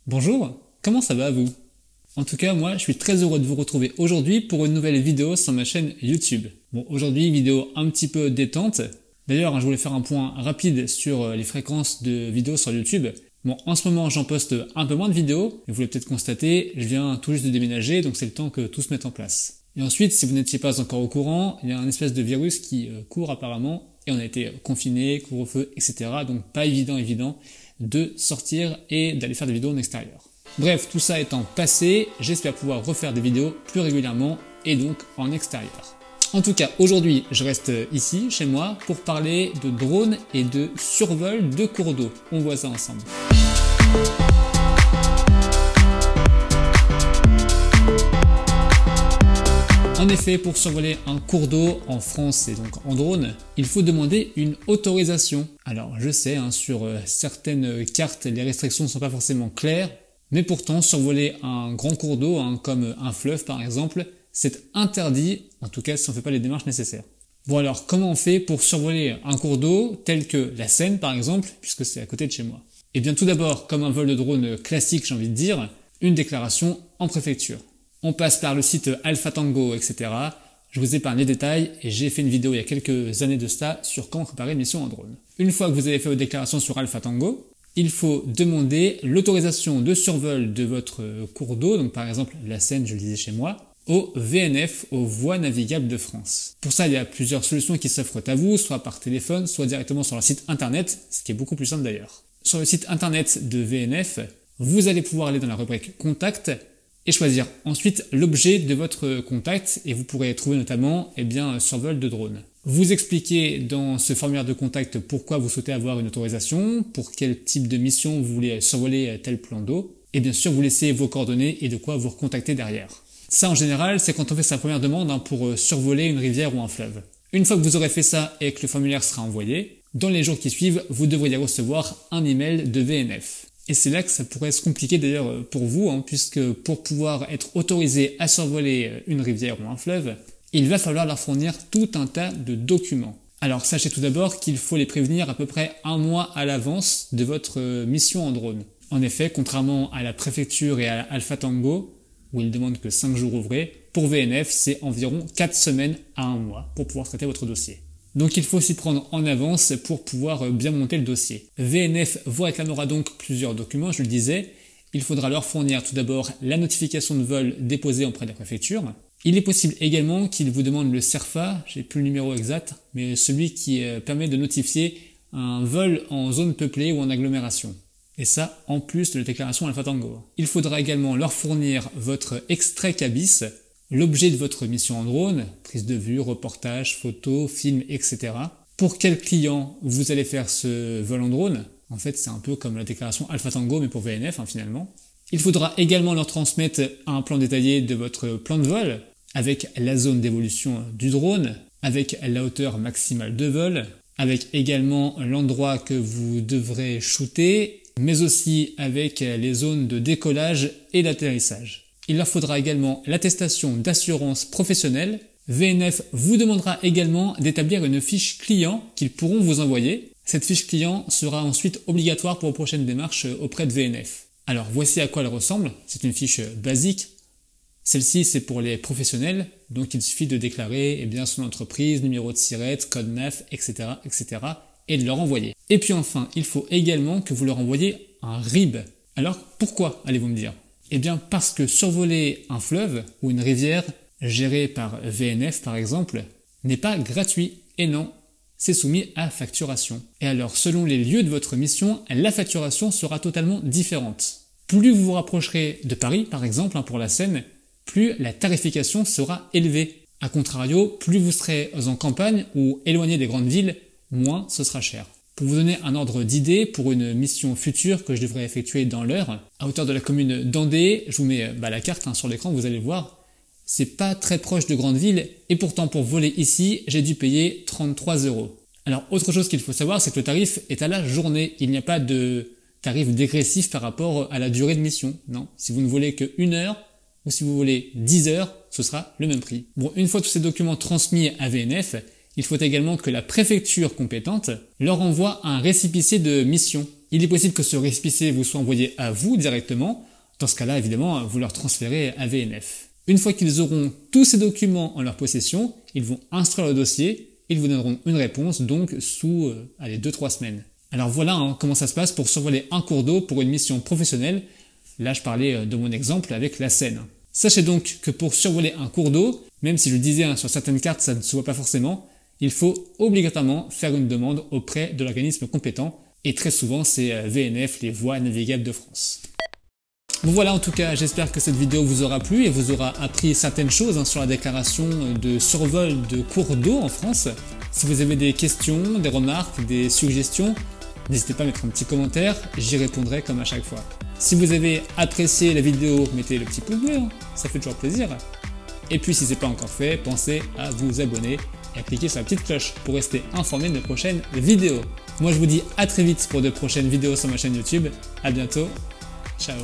Bonjour, comment ça va vous? En tout cas, moi, je suis très heureux de vous retrouver aujourd'hui pour une nouvelle vidéo sur ma chaîne YouTube. Bon, aujourd'hui, vidéo un petit peu détente. D'ailleurs, je voulais faire un point rapide sur les fréquences de vidéos sur YouTube. Bon, en ce moment, j'en poste un peu moins de vidéos. Vous l'avez peut-être constaté, je viens tout juste de déménager, donc c'est le temps que tout se mette en place. Et ensuite, si vous n'étiez pas encore au courant, il y a un espèce de virus qui court apparemment, et on a été confinés, couvre-feu, etc. Donc pas évident de sortir et d'aller faire des vidéos en extérieur. Bref, tout ça étant passé, j'espère pouvoir refaire des vidéos plus régulièrement et donc en extérieur. En tout cas, aujourd'hui, je reste ici, chez moi, pour parler de drones et de survol de cours d'eau. On voit ça ensemble. En effet, pour survoler un cours d'eau en France et donc en drone, il faut demander une autorisation. Alors je sais, sur certaines cartes, les restrictions ne sont pas forcément claires, mais pourtant survoler un grand cours d'eau, comme un fleuve par exemple, c'est interdit, en tout cas si on ne fait pas les démarches nécessaires. Bon alors, comment on fait pour survoler un cours d'eau tel que la Seine par exemple, puisque c'est à côté de chez moi? Eh bien tout d'abord, comme un vol de drone classique j'ai envie de dire, une déclaration en préfecture. On passe par le site Alpha Tango, etc. Je vous épargne les détails et j'ai fait une vidéo il y a quelques années de ça sur comment préparer une mission en drone. Une fois que vous avez fait votre déclaration sur Alpha Tango, il faut demander l'autorisation de survol de votre cours d'eau, donc par exemple la Seine, je le disais chez moi, au VNF, aux Voies Navigables de France. Pour ça, il y a plusieurs solutions qui s'offrent à vous, soit par téléphone, soit directement sur leur site internet, ce qui est beaucoup plus simple d'ailleurs. Sur le site internet de VNF, vous allez pouvoir aller dans la rubrique Contact et choisir ensuite l'objet de votre contact et vous pourrez trouver notamment survol de drone. Vous expliquez dans ce formulaire de contact pourquoi vous souhaitez avoir une autorisation, pour quel type de mission vous voulez survoler tel plan d'eau et bien sûr vous laissez vos coordonnées et de quoi vous recontacter derrière. Ça en général c'est quand on fait sa première demande pour survoler une rivière ou un fleuve. Une fois que vous aurez fait ça et que le formulaire sera envoyé, dans les jours qui suivent vous devriez recevoir un email de VNF. Et c'est là que ça pourrait se compliquer d'ailleurs pour vous, puisque pour pouvoir être autorisé à survoler une rivière ou un fleuve, il va falloir leur fournir tout un tas de documents. Alors sachez tout d'abord qu'il faut les prévenir à peu près un mois à l'avance de votre mission en drone. En effet, contrairement à la préfecture et à Alpha Tango, où ils demandent que 5 jours ouvrés, pour VNF c'est environ 4 semaines à 1 mois pour pouvoir traiter votre dossier. Donc il faut s'y prendre en avance pour pouvoir bien monter le dossier. VNF vous réclamera donc plusieurs documents, je le disais. Il faudra leur fournir tout d'abord la notification de vol déposée auprès de la préfecture. Il est possible également qu'ils vous demandent le CERFA, j'ai plus le numéro exact, mais celui qui permet de notifier un vol en zone peuplée ou en agglomération. Et ça, en plus de la déclaration Alpha Tango. Il faudra également leur fournir votre extrait CABIS, l'objet de votre mission en drone, prise de vue, reportage, photo, film, etc. Pour quel client vous allez faire ce vol en drone? En fait, c'est un peu comme la déclaration Alpha Tango, mais pour VNF, finalement. Il faudra également leur transmettre un plan détaillé de votre plan de vol, avec la zone d'évolution du drone, avec la hauteur maximale de vol, avec également l'endroit que vous devrez shooter, mais aussi avec les zones de décollage et d'atterrissage. Il leur faudra également l'attestation d'assurance professionnelle. VNF vous demandera également d'établir une fiche client qu'ils pourront vous envoyer. Cette fiche client sera ensuite obligatoire pour vos prochaines démarches auprès de VNF. Alors voici à quoi elle ressemble. C'est une fiche basique. Celle-ci c'est pour les professionnels, donc il suffit de déclarer son entreprise, numéro de SIRET, code NAF, etc., et de leur envoyer. Et puis enfin, il faut également que vous leur envoyiez un RIB. Alors pourquoi, allez-vous me dire? Eh bien parce que survoler un fleuve ou une rivière gérée par VNF par exemple n'est pas gratuit et non, c'est soumis à facturation. Et alors selon les lieux de votre mission, la facturation sera totalement différente. Plus vous vous rapprocherez de Paris par exemple pour la Seine, plus la tarification sera élevée. A contrario, plus vous serez en campagne ou éloigné des grandes villes, moins ce sera cher. Pour vous donner un ordre d'idée, pour une mission future que je devrais effectuer dans l'heure, à hauteur de la commune d'Andé, je vous mets la carte sur l'écran, vous allez voir, c'est pas très proche de grandes villes, et pourtant pour voler ici, j'ai dû payer 33 €. Alors autre chose qu'il faut savoir, c'est que le tarif est à la journée, il n'y a pas de tarif dégressif par rapport à la durée de mission, non. Si vous ne volez que 1 heure, ou si vous volez 10 heures, ce sera le même prix. Bon, une fois tous ces documents transmis à VNF, il faut également que la préfecture compétente leur envoie un récépissé de mission. Il est possible que ce récépissé vous soit envoyé à vous directement. Dans ce cas-là, évidemment, vous leur transférez à VNF. Une fois qu'ils auront tous ces documents en leur possession, ils vont instruire le dossier. Ils vous donneront une réponse donc sous 2-3 semaines. Alors voilà comment ça se passe pour survoler un cours d'eau pour une mission professionnelle. Là, je parlais de mon exemple avec la Seine. Sachez donc que pour survoler un cours d'eau, même si je le disais sur certaines cartes ça ne se voit pas forcément, il faut obligatoirement faire une demande auprès de l'organisme compétent. Et très souvent, c'est VNF, les voies navigables de France. Bon voilà, en tout cas, j'espère que cette vidéo vous aura plu et vous aura appris certaines choses sur la déclaration de survol de cours d'eau en France. Si vous avez des questions, des remarques, des suggestions, n'hésitez pas à mettre un petit commentaire, j'y répondrai comme à chaque fois. Si vous avez apprécié la vidéo, mettez le petit pouce bleu, ça fait toujours plaisir. Et puis si ce n'est pas encore fait, pensez à vous abonner et à cliquer sur la petite cloche pour rester informé de mes prochaines vidéos. Moi je vous dis à très vite pour de prochaines vidéos sur ma chaîne YouTube. À bientôt, ciao.